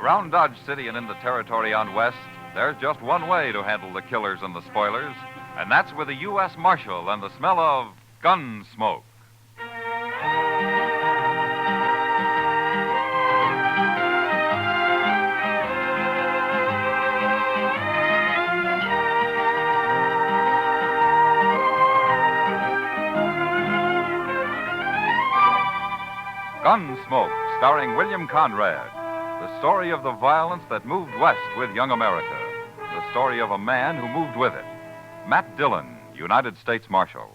Around Dodge City and into territory on West, there's just one way to handle the killers and the spoilers, and that's with a U.S. Marshal and the smell of Gunsmoke. Gunsmoke, starring William Conrad. The story of the violence that moved west with young America. The story of a man who moved with it. Matt Dillon, United States Marshal.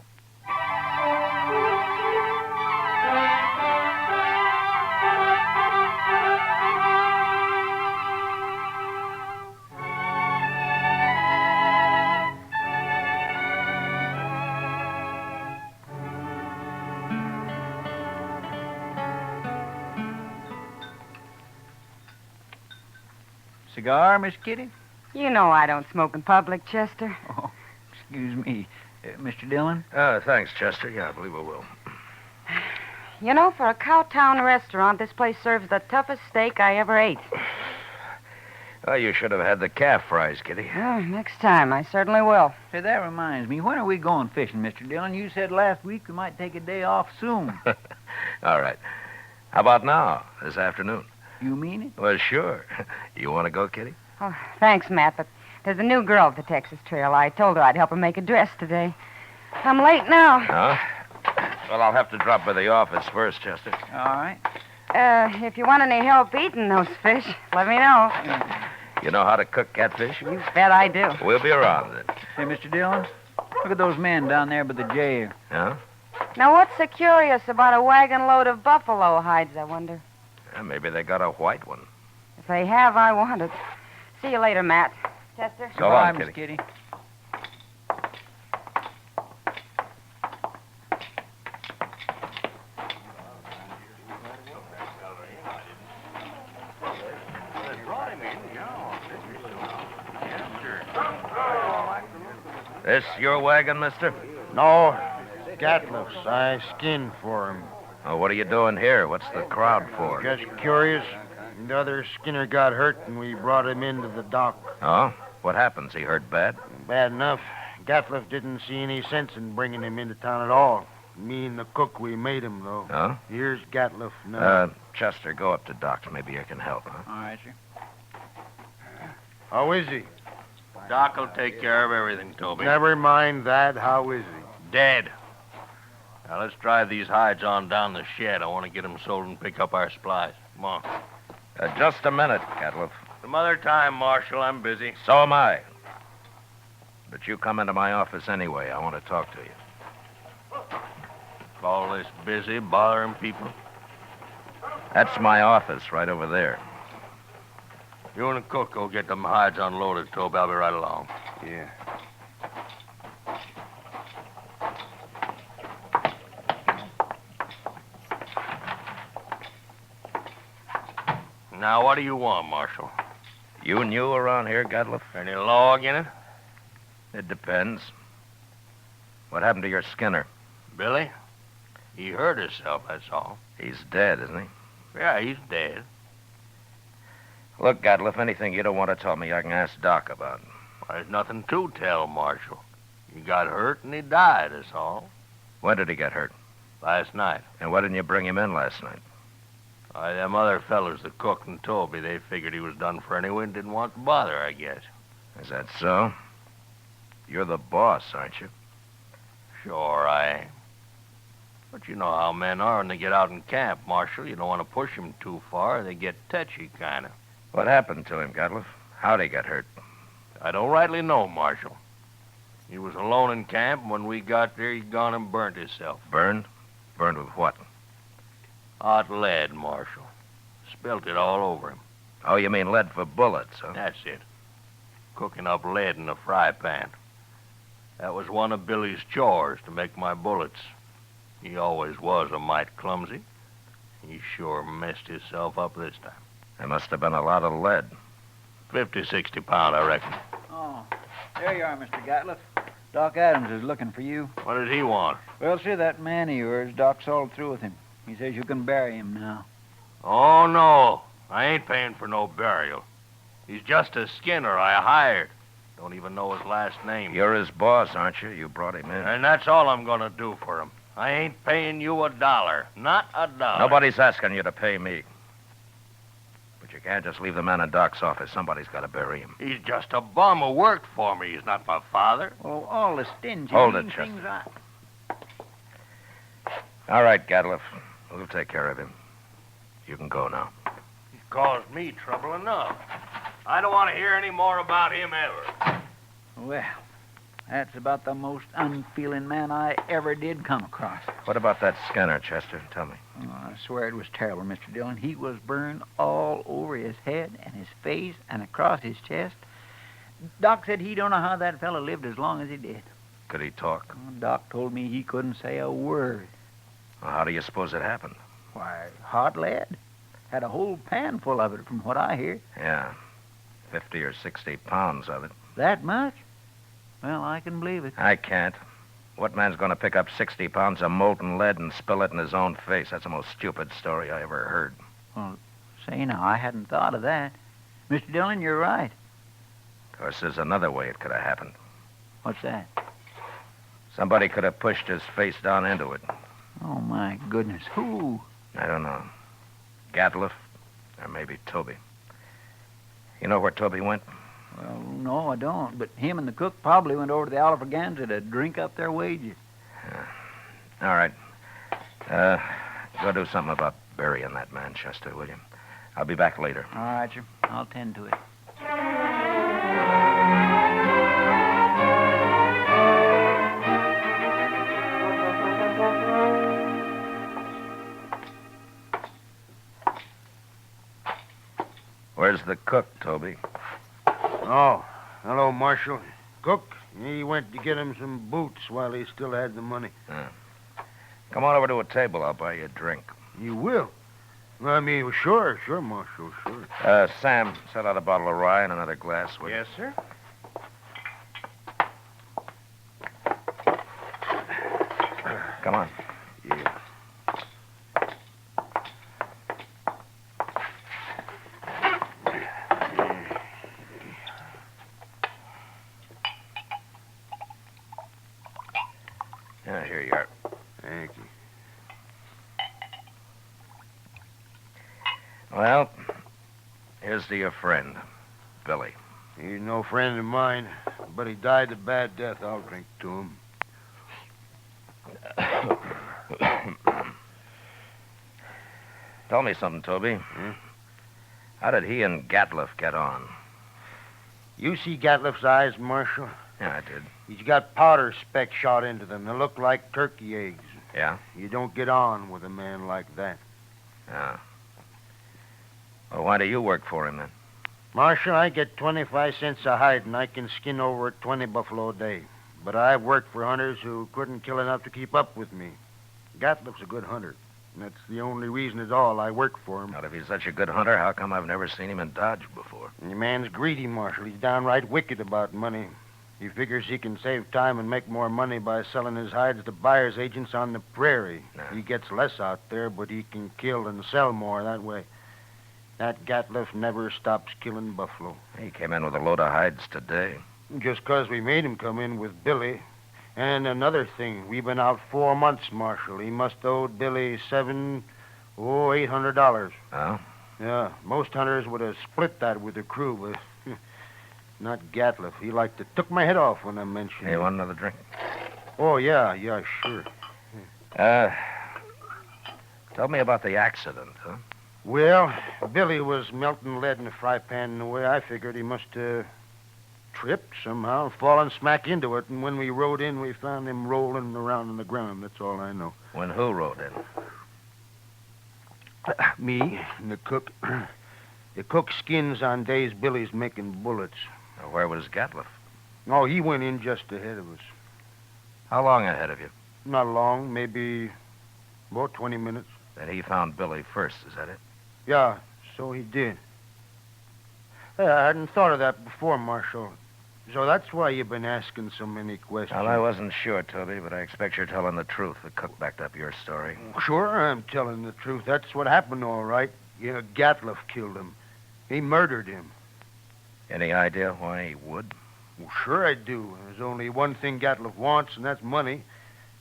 Cigar, Miss Kitty? You know I don't smoke in public, Chester. Oh, excuse me. Mr. Dillon? Thanks, Chester. Yeah, I believe I will. You know, for a cowtown restaurant, this place serves the toughest steak I ever ate. Well, you should have had the calf fries, Kitty. Next time, I certainly will. Say, that reminds me. When are we going fishing, Mr. Dillon? You said last week we might take a day off soon. All right. How about now, this afternoon? You mean it? Well, sure. You want to go, Kitty? Oh, thanks, Matt, but there's a new girl at the Texas Trail. I told her I'd help her make a dress today. I'm late now. Huh? Well, I'll have to drop by the office first, Chester. All right. If you want any help eating those fish, let me know. You know how to cook catfish? You bet I do. We'll be around then. Say, Mr. Dillon, look at those men down there by the jail. Huh? Now, what's so curious about a wagon load of buffalo hides, I wonder? Maybe they got a white one. If they have, I want it. See you later, Matt. Chester? So long, Bye, Miss Kitty. Kitty. This your wagon, mister? No, Gatliff's. I skinned for him. Oh, what are you doing here? What's the crowd for? Just curious. The other skinner got hurt, and we brought him into the dock. Oh? What happens? He hurt bad? Bad enough. Gatliff didn't see any sense in bringing him into town at all. Me and the cook, we made him, though. Oh? Here's Gatliff now. Chester, go up to Doc's. Maybe I can help, huh? All right, sir. How is he? Doc will take care of everything, Toby. Never mind that. How is he? Dead. Now, let's drive these hides on down the shed. I want to get them sold and pick up our supplies. Come on. Just a minute, Gatliff. Some other time, Marshal. I'm busy. So am I. But you come into my office anyway. I want to talk to you. All this busy, bothering people. That's my office right over there. You and the cook go get them hides unloaded, Toby. I'll be right along. Yeah. Now, what do you want, Marshal? You new around here, Gatliff? Any law in it? It depends. What happened to your Skinner? Billy? He hurt himself, that's all. He's dead, isn't he? Yeah, he's dead. Look, Gatliff, anything you don't want to tell me, I can ask Doc about. There's nothing to tell, Marshal. He got hurt and he died, that's all. When did he get hurt? Last night. And why didn't you bring him in last night? Why, them other fellers, the cook and Toby, they figured he was done for anyway and didn't want to bother, I guess. Is that so? You're the boss, aren't you? Sure I am. But you know how men are when they get out in camp, Marshal. You don't want to push them too far. They get touchy, kind of. What happened to him, Gatliff? How'd he get hurt? I don't rightly know, Marshal. He was alone in camp, and when we got there, he'd gone and burnt himself. Burned? Burned with what? Hot lead, Marshal. Spilt it all over him. Oh, you mean lead for bullets, huh? That's it. Cooking up lead in a fry pan. That was one of Billy's chores, to make my bullets. He always was a mite clumsy. He sure messed himself up this time. There must have been a lot of lead. 50, 60 pound, I reckon. Oh, there you are, Mr. Gatliff. Doc Adams is looking for you. What did he want? Well, see, that man of yours, Doc's all through with him. He says you can bury him now. Oh, no. I ain't paying for no burial. He's just a skinner I hired. Don't even know his last name. You're his boss, aren't you? You brought him in. And that's all I'm gonna do for him. I ain't paying you $1. Not $1. Nobody's asking you to pay me. But you can't just leave the man in Doc's office. Somebody's got to bury him. He's just a bum who worked for me. He's not my father. Well, all the stingy Hold it, mean Chester. things I... All right, Gatliff. We'll take care of him. You can go now. He's caused me trouble enough. I don't want to hear any more about him ever. Well, that's about the most unfeeling man I ever did come across. What about that Skinner, Chester? Tell me. Oh, I swear it was terrible, Mr. Dillon. He was burned all over his head and his face and across his chest. Doc said he don't know how that fellow lived as long as he did. Could he talk? Oh, Doc told me he couldn't say a word. Well, how do you suppose it happened? Why, hot lead. Had a whole pan full of it, from what I hear. Yeah. 50 or 60 pounds of it. That much? Well, I can believe it. I can't. What man's going to pick up 60 pounds of molten lead and spill it in his own face? That's the most stupid story I ever heard. Well, say now, I hadn't thought of that. Mr. Dillon, you're right. Of course, there's another way it could have happened. What's that? Somebody could have pushed his face down into it. Oh, my goodness. Who? I don't know. Gatliff, or maybe Toby. You know where Toby went? Well, no, I don't. But him and the cook probably went over to the Alfraganza to drink up their wages. All right. Go do something about burying that man, Chester, will you? I'll be back later. All right, sir. I'll tend to it. Where's the cook, Toby? Oh, hello, Marshal. Cook, he went to get him some boots while he still had the money. Come on over to a table. I'll buy you a drink. You will? Well, I mean, sure, Marshal, sure. Sam, set out a bottle of rye and another glass, will you? Yes, sir. Come on. Yeah. Yeah, here you are. Thank you. Well, here's to your friend, Billy. He's no friend of mine, but he died a bad death. I'll drink to him. Tell me something, Toby. Hmm? How did he and Gatliff get on? You see Gatliff's eyes, Marshal? Yeah, I did. He's got powder specks shot into them. They look like turkey eggs. Yeah? You don't get on with a man like that. Yeah. Well, why do you work for him, then? Marshal, I get 25 cents a hide, and I can skin over 20 buffalo a day. But I've worked for hunters who couldn't kill enough to keep up with me. Gatliff's a good hunter. And that's the only reason at all I work for him. Now, if he's such a good hunter, how come I've never seen him in Dodge before? And the man's greedy, Marshal. He's downright wicked about money. He figures he can save time and make more money by selling his hides to buyer's agents on the prairie. Yeah. He gets less out there, but he can kill and sell more that way. That Gatliff never stops killing buffalo. He came in with a load of hides today. Just 'cause we made him come in with Billy. And another thing, we've been out 4 months, Marshal. He must owe Billy $800. Oh? Yeah, most hunters would have split that with the crew, but not Gatliff. He like to took my head off when I mentioned Hey, it. want another drink? Oh, yeah, sure. Tell me about the accident, huh? Well, Billy was melting lead in a fry pan, and the way I figured he must have tripped somehow, fallen smack into it, and when we rode in, we found him rolling around on the ground. That's all I know. When who rode in? Me and the cook. The cook skins on days Billy's making bullets. Now, where was Gatliff? Oh, he went in just ahead of us. How long ahead of you? Not long, maybe about 20 minutes. Then he found Billy first, is that it? Yeah, so he did. Hey, I hadn't thought of that before, Marshal. So that's why you've been asking so many questions. Well, I wasn't sure, Toby, but I expect you're telling the truth. The cook backed up your story. Sure, I'm telling the truth. That's what happened, all right. Yeah, Gatliff killed him. He murdered him. Any idea why he would? Well, sure I do. There's only one thing Gatliff wants, and that's money.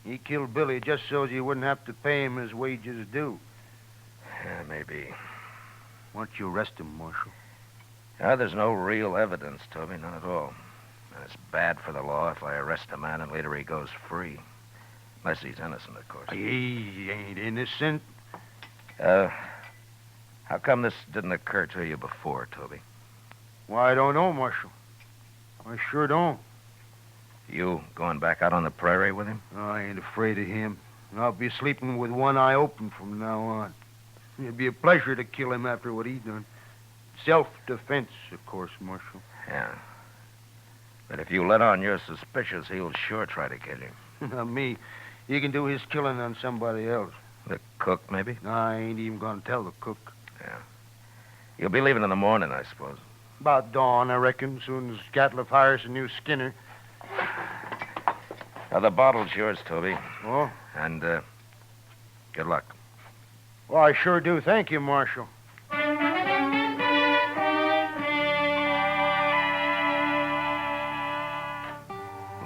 He killed Billy just so you wouldn't have to pay him his wages due. Yeah, maybe. Why don't you arrest him, Marshal? There's no real evidence, Toby, none at all. And it's bad for the law if I arrest a man and later he goes free. Unless he's innocent, of course. He ain't innocent. How come this didn't occur to you before, Toby? Why, I don't know, Marshal. I sure don't. You going back out on the prairie with him? I ain't afraid of him. I'll be sleeping with one eye open from now on. It'd be a pleasure to kill him after what he done. Self-defense, of course, Marshal. Yeah. But if you let on you're suspicious, he'll sure try to kill you. Not me. He can do his killing on somebody else. The cook, maybe? I ain't even gonna tell the cook. Yeah. You'll be leaving in the morning, I suppose. About dawn, I reckon, soon as Gatliff hires a new skinner. Now, the bottle's yours, Toby. Oh? And, good luck. Well, I sure do. Thank you, Marshal.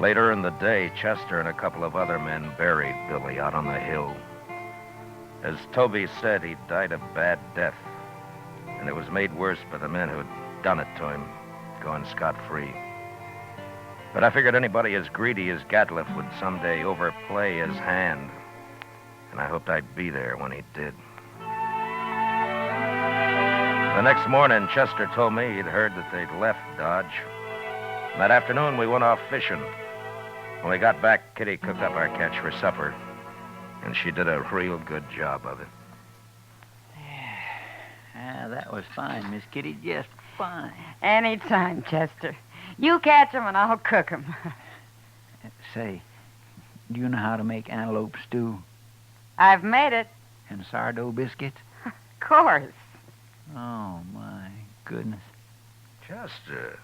Later in the day, Chester and a couple of other men buried Billy out on the hill. As Toby said, he died a bad death, and it was made worse by the men who'd done it to him, going scot-free. But I figured anybody as greedy as Gatliff would someday overplay his hand, and I hoped I'd be there when he did. The next morning, Chester told me he'd heard that they'd left Dodge. And that afternoon, we went off fishing. When we got back, Kitty cooked up our catch for supper, and she did a real good job of it. That was fine, Miss Kitty, just fine. Anytime, Chester. You catch 'em and I'll cook 'em. Say, do you know how to make antelope stew I've made it. and sourdough biscuits? Of course. Oh, my goodness. Chester,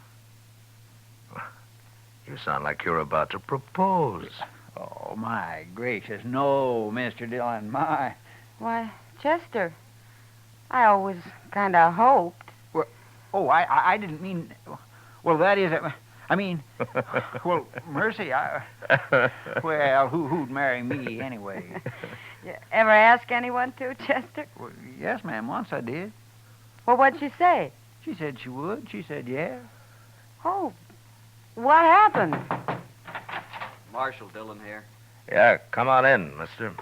you sound like you're about to propose. Oh, my gracious. No, Mr. Dillon, my. Why, Chester, I always kind of hoped. Oh, I didn't mean. Well, that is. I mean, well, mercy. Well, who'd marry me anyway? You ever ask anyone to, Chester? Well, yes, ma'am. Once I did. Well, what'd she say? She said she would. She said, yeah. Oh, what happened? Marshal Dillon here. Yeah, come on in, mister.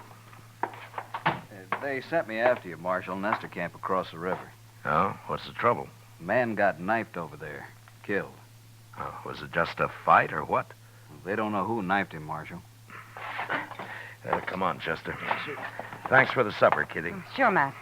They sent me after you, Marshal. Nestor camp across the river. Oh, what's the trouble? A man got knifed over there. Killed. Oh, was it just a fight or what? They don't know who knifed him, Marshal. Come on, Chester. Thanks for the supper, Kitty. Sure, Matt.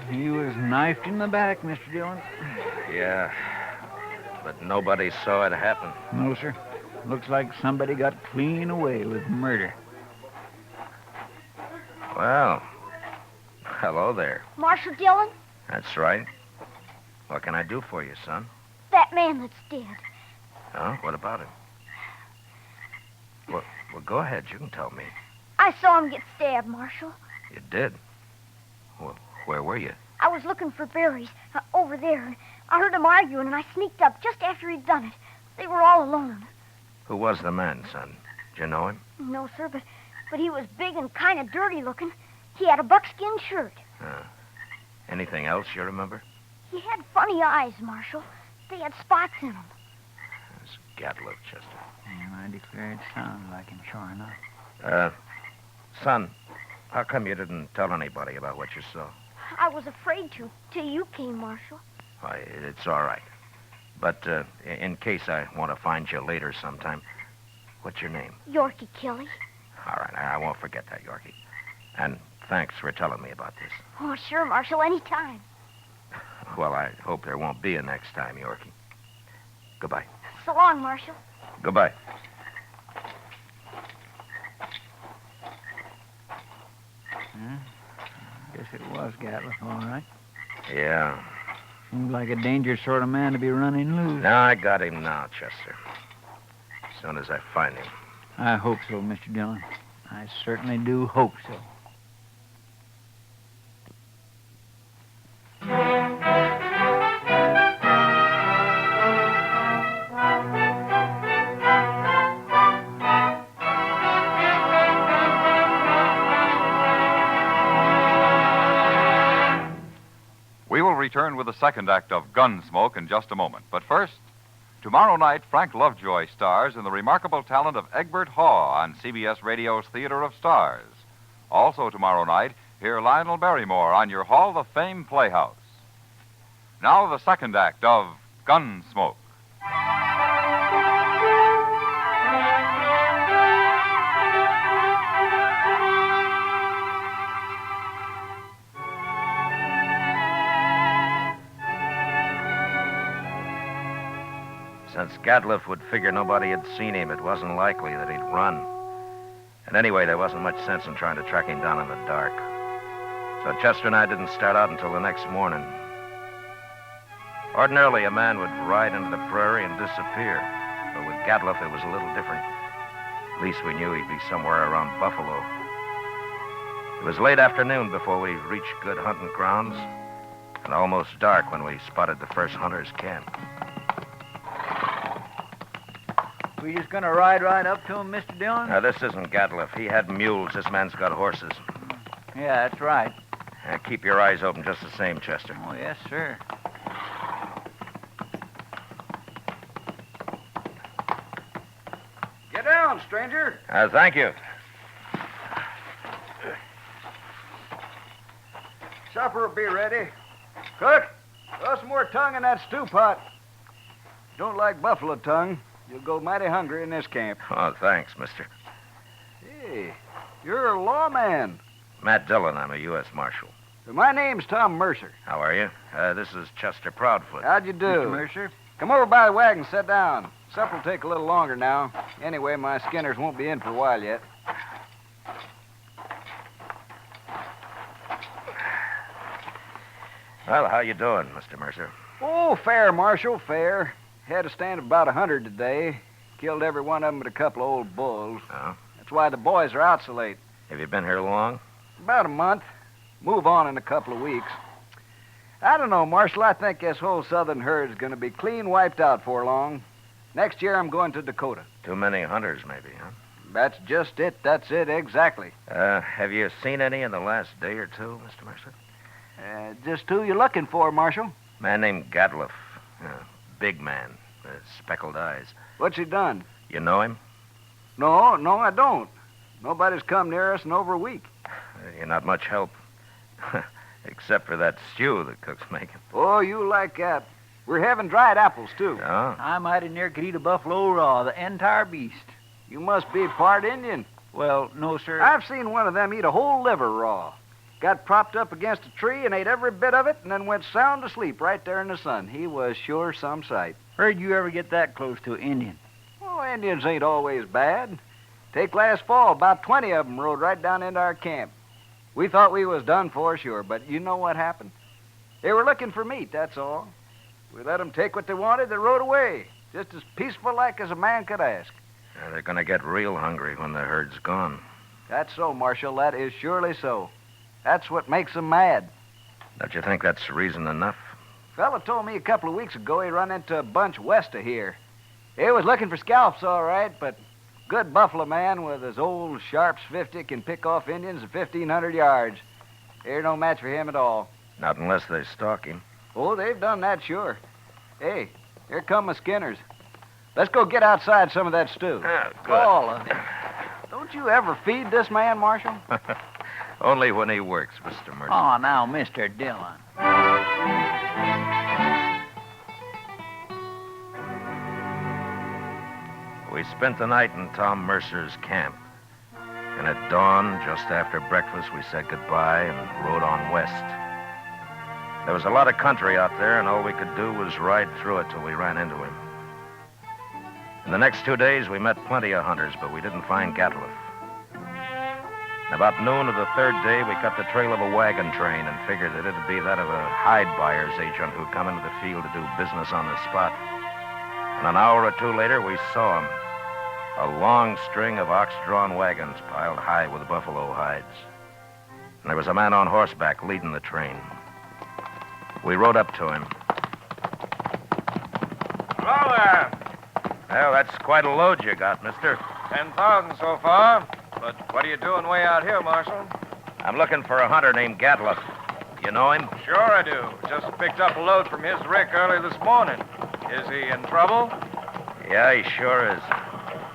He was knifed in the back, Mr. Dillon. Yeah, but nobody saw it happen. No, sir. Looks like somebody got clean away with murder. Well, hello there. Marshal Dillon, That's right. What can I do for you, son? that man that's dead. Huh? What about him? Well, go ahead. You can tell me. I saw him get stabbed, Marshal. You did? Well, where were you? I was looking for berries over there. I heard them arguing, and I sneaked up just after he'd done it. They were all alone. Who was the man, son? Did you know him? No, sir, but he was big and kind of dirty looking. He had a buckskin shirt. Anything else you remember? He had funny eyes, Marshal. They had spots in them. It's Gatliff, Chester. Yeah, I declare it sounds like him, sure enough. Son, how come you didn't tell anybody about what you saw? I was afraid to, till you came, Marshal. Why, it's all right. But in case I want to find you later sometime, what's your name? Yorkie Kelly. All right, I won't forget that, Yorkie. And thanks for telling me about this. Oh, sure, Marshal, anytime. Well, I hope there won't be a next time, Yorkie. Goodbye. So long, Marshal. Goodbye. Guess it was Gatliff, all right. Yeah. Seems like a dangerous sort of man to be running loose. No, I got him now, Chester. As soon as I find him. I hope so, Mr. Dillon. I certainly do hope so. We will return with the second act of Gunsmoke in just a moment. But first, tomorrow night, Frank Lovejoy stars in the remarkable talent of Egbert Haw on CBS Radio's Theater of Stars. Also tomorrow night, hear Lionel Barrymore on your Hall of Fame Playhouse. Now the second act of Gunsmoke. Since Gatliff would figure nobody had seen him, it wasn't likely that he'd run. And anyway, there wasn't much sense in trying to track him down in the dark. So Chester and I didn't start out until the next morning. Ordinarily, a man would ride into the prairie and disappear. But with Gatliff, it was a little different. At least we knew he'd be somewhere around Buffalo. It was late afternoon before we reached good hunting grounds, and almost dark when we spotted the first hunter's camp. We just gonna ride right up to him, Mr. Dillon? Now, this isn't Gatliff. He had mules. This man's got horses. Yeah, that's right. Keep your eyes open just the same, Chester. Oh, yes, sir. Get down, stranger. Thank you. Supper will be ready. Cook, throw some more tongue in that stew pot. Don't like buffalo tongue. You'll go mighty hungry in this camp. Oh, thanks, mister. Hey, you're a lawman. Matt Dillon. I'm a U.S. Marshal. My name's Tom Mercer. How are you? This is Chester Proudfoot. How'd you do? Mr. Mercer? Come over by the wagon, sit down. Supper'll take a little longer now. Anyway, my skinners won't be in for a while yet. Well, how you doing, Mr. Mercer? Oh, fair, Marshal, fair. Had a stand of about 100 today. Killed every one of them but a couple of old bulls. Oh? That's why the boys are out so late. Have you been here long? About a month. Move on in a couple of weeks. I don't know, Marshal. I think this whole southern herd's going to be clean wiped out for long. Next year, I'm going to Dakota. Too many hunters, maybe, huh? That's just it. That's it, exactly. Have you seen any in the last day or two, Mr. Mercer? Just who you looking for, Marshal? Man named Gatliff. Big man. Speckled eyes. What's he done? You know him? No, I don't. Nobody's come near us in over a week. You're not much help. Except for that stew the cook's making. Oh, you like that. We're having dried apples, too. Oh? I mighty near could eat a buffalo raw, the entire beast. You must be part Indian. Well, no, sir. I've seen one of them eat a whole liver raw. Got propped up against a tree and ate every bit of it and then went sound asleep right there in the sun. He was sure some sight. Where'd you ever get that close to an Indian? Oh, Indians ain't always bad. Take last fall, about 20 of them rode right down into our camp. We thought we was done for, sure, but you know what happened? They were looking for meat, that's all. We let them take what they wanted, they rode away. Just as peaceful like as a man could ask. They're going to get real hungry when the herd's gone. That's so, Marshal. That is surely so. That's what makes them mad. Don't you think that's reason enough? Fella told me a couple of weeks ago he run into a bunch west of here. He was looking for scalps, all right, but good buffalo man with his old Sharps 50 can pick off Indians at 1,500 yards. They're no match for him at all. Not unless they stalk him. Oh, they've done that, sure. Hey, here come my skinners. Let's go get outside some of that stew. Good. All of it. Don't you ever feed this man, Marshal? Only when he works, Mr. Mercer. Oh, now, Mr. Dillon. We spent the night in Tom Mercer's camp. And at dawn, just after breakfast, we said goodbye and rode on west. There was a lot of country out there, and all we could do was ride through it till we ran into him. In the next 2 days, we met plenty of hunters, but we didn't find Gatliff. About noon of the third day, we cut the trail of a wagon train and figured that it'd be that of a hide buyer's agent who'd come into the field to do business on the spot. And an hour or two later, we saw him. A long string of ox-drawn wagons piled high with buffalo hides. And there was a man on horseback leading the train. We rode up to him. Hello there. Well, that's quite a load you got, mister. 10,000 so far. But what are you doing way out here, Marshal? I'm looking for a hunter named Gatliff. You know him? Sure I do. Just picked up a load from his rick early this morning. Is he in trouble? Yeah, he sure is.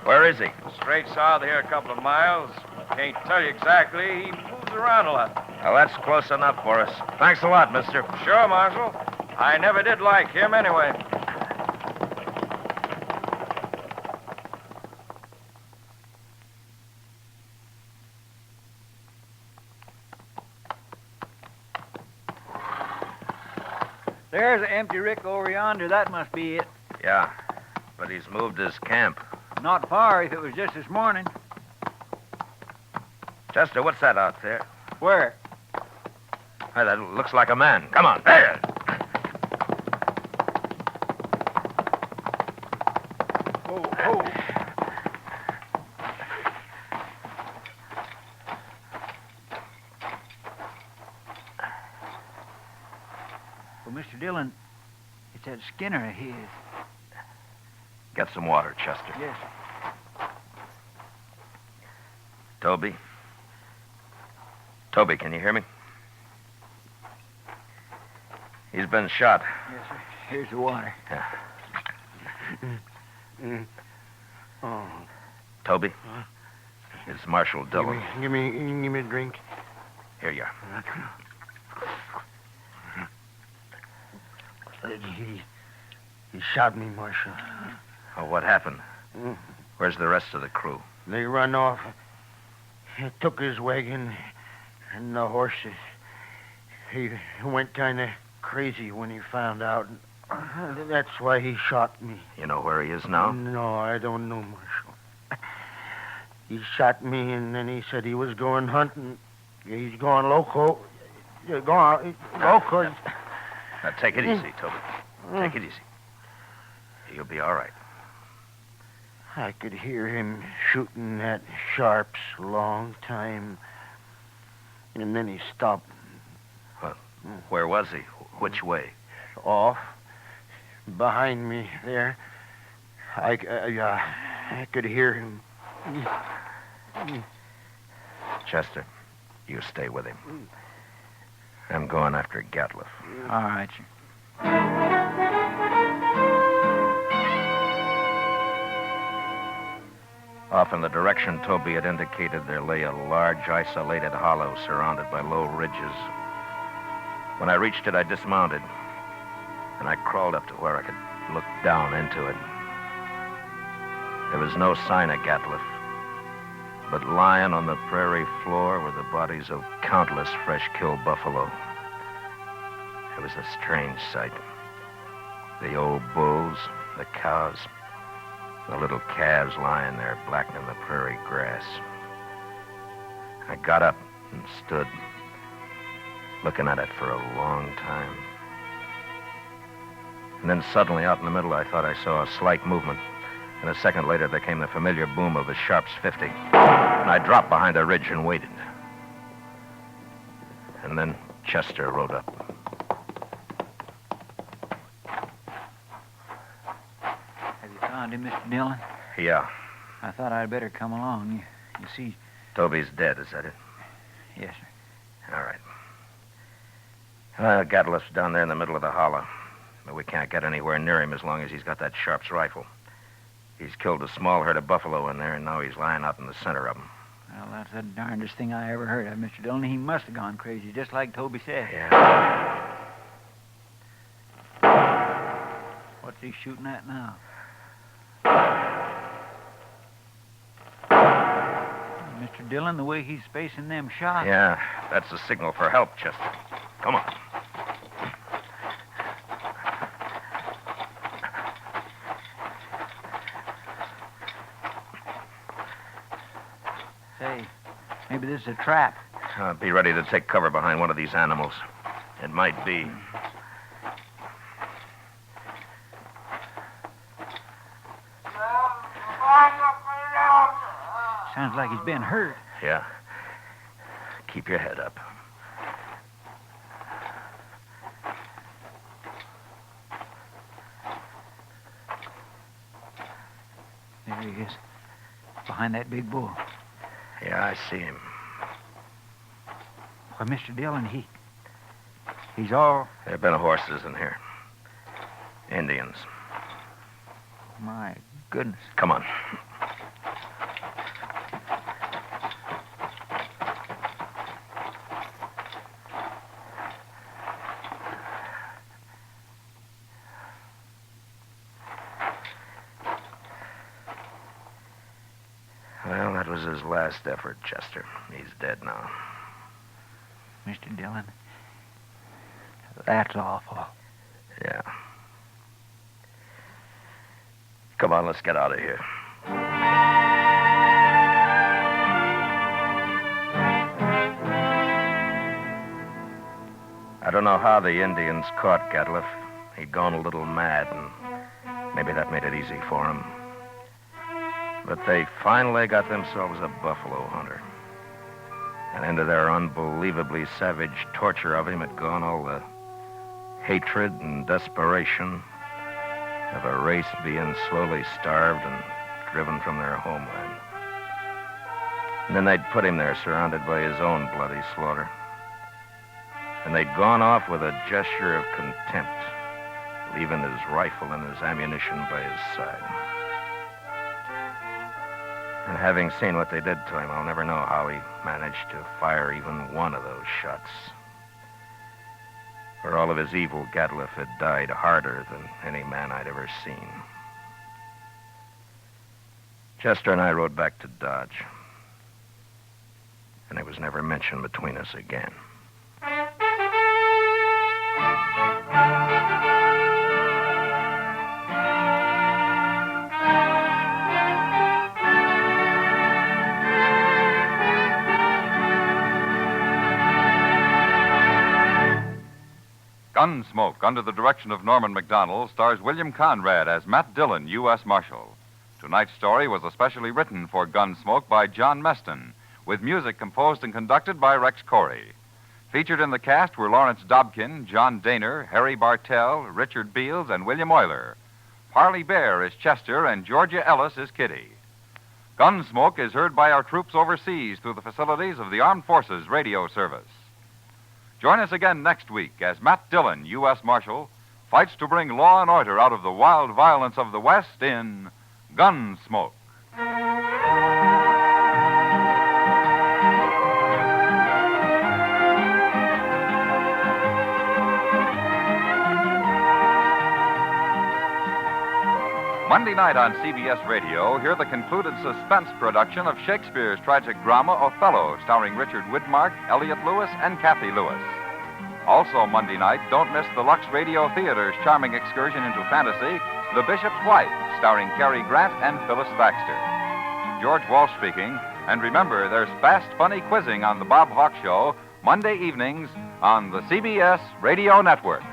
Where is he? Straight south of here a couple of miles. Can't tell you exactly. He moves around a lot. Well, that's close enough for us. Thanks a lot, mister. Sure, Marshal. I never did like him anyway. There's an empty rick over yonder. That must be it. Yeah, but he's moved his camp. Not far if it was just this morning. Chester, what's that out there? Where? Hey, that looks like a man. Come on. There. Oh. Well, Mr. Dillon, it's that Skinner of his. Get some water, Chester. Yes. Toby? Toby, can you hear me? He's been shot. Yes, sir. Here's the water. Yeah. Oh. Toby? It's Marshal Dillon. Give me a drink. Here you are. He shot me, Marshal. Oh, what happened? Where's the rest of the crew? They run off. He took his wagon and the horses. He went kind of crazy when he found out. That's why he shot me. You know where he is now? No, I don't know, Marshal. He shot me, and then he said he was going hunting. He's going loco. You're going loco. Now, take it easy, Toby. Take it easy. You'll be all right. I could hear him shooting at Sharps a long time. And then he stopped. Where was he? Which way? Off. Behind me there. I could hear him. Chester, you stay with him. I'm going after Gatliff. All right, sir. Off in the direction Toby had indicated, there lay a large, isolated hollow surrounded by low ridges. When I reached it, I dismounted, and I crawled up to where I could look down into it. There was no sign of Gatliff, but lying on the prairie floor were the bodies of countless fresh-killed buffalo. It was a strange sight. The old bulls, the cows, the little calves lying there blackening the prairie grass. I got up and stood, looking at it for a long time. And then suddenly, out in the middle, I thought I saw a slight movement. And a second later, there came the familiar boom of a Sharps 50. And I dropped behind a ridge and waited. And then Chester rode up. Have you found him, Mr. Dillon? Yeah. I thought I'd better come along. You see... Toby's dead, is that it? Yes, sir. All right. Well, Gatliff's down there in the middle of the hollow. But we can't get anywhere near him as long as he's got that Sharps rifle. He's killed a small herd of buffalo in there, and now he's lying out in the center of them. Well, that's the darndest thing I ever heard of, Mr. Dillon. He must have gone crazy, just like Toby said. Yeah. What's he shooting at now? Mr. Dillon, the way he's spacing them shots. Yeah, that's a signal for help, Chester. Come on. Say, Maybe this is a trap. Be ready to take cover behind one of these animals. It might be. Sounds like he's been hurt. Yeah. Keep your head up. There he is. Behind that big bull. Yeah, I see him. Why, Mr. Dillon, he's all... There have been horses in here. Indians. My goodness. Come on. Well, that was his last effort, Chester. He's dead now. Mr. Dillon, that's awful. Yeah. Come on, let's get out of here. I don't know how the Indians caught Gatliff. He'd gone a little mad, and maybe that made it easy for him. But they finally got themselves a buffalo hunter. And into their unbelievably savage torture of him had gone all the hatred and desperation of a race being slowly starved and driven from their homeland. And then they'd put him there, surrounded by his own bloody slaughter. And they'd gone off with a gesture of contempt, leaving his rifle and his ammunition by his side. And having seen what they did to him, I'll never know how he managed to fire even one of those shots. For all of his evil, Gatliff had died harder than any man I'd ever seen. Chester and I rode back to Dodge. And it was never mentioned between us again. Gunsmoke, under the direction of Norman MacDonald, stars William Conrad as Matt Dillon, U.S. Marshal. Tonight's story was especially written for Gunsmoke by John Meston, with music composed and conducted by Rex Corey. Featured in the cast were Lawrence Dobkin, John Daner, Harry Bartell, Richard Beals, and William Euler. Parley Bear is Chester, and Georgia Ellis is Kitty. Gunsmoke is heard by our troops overseas through the facilities of the Armed Forces Radio Service. Join us again next week as Matt Dillon, U.S. Marshal, fights to bring law and order out of the wild violence of the West in Gunsmoke. Monday night on CBS Radio, hear the concluded suspense production of Shakespeare's tragic drama Othello, starring Richard Widmark, Elliot Lewis, and Kathy Lewis. Also Monday night, don't miss the Lux Radio Theater's charming excursion into fantasy, The Bishop's Wife, starring Cary Grant and Phyllis Thaxter. George Walsh speaking, and remember, there's fast, funny quizzing on The Bob Hawk Show, Monday evenings on the CBS Radio Network.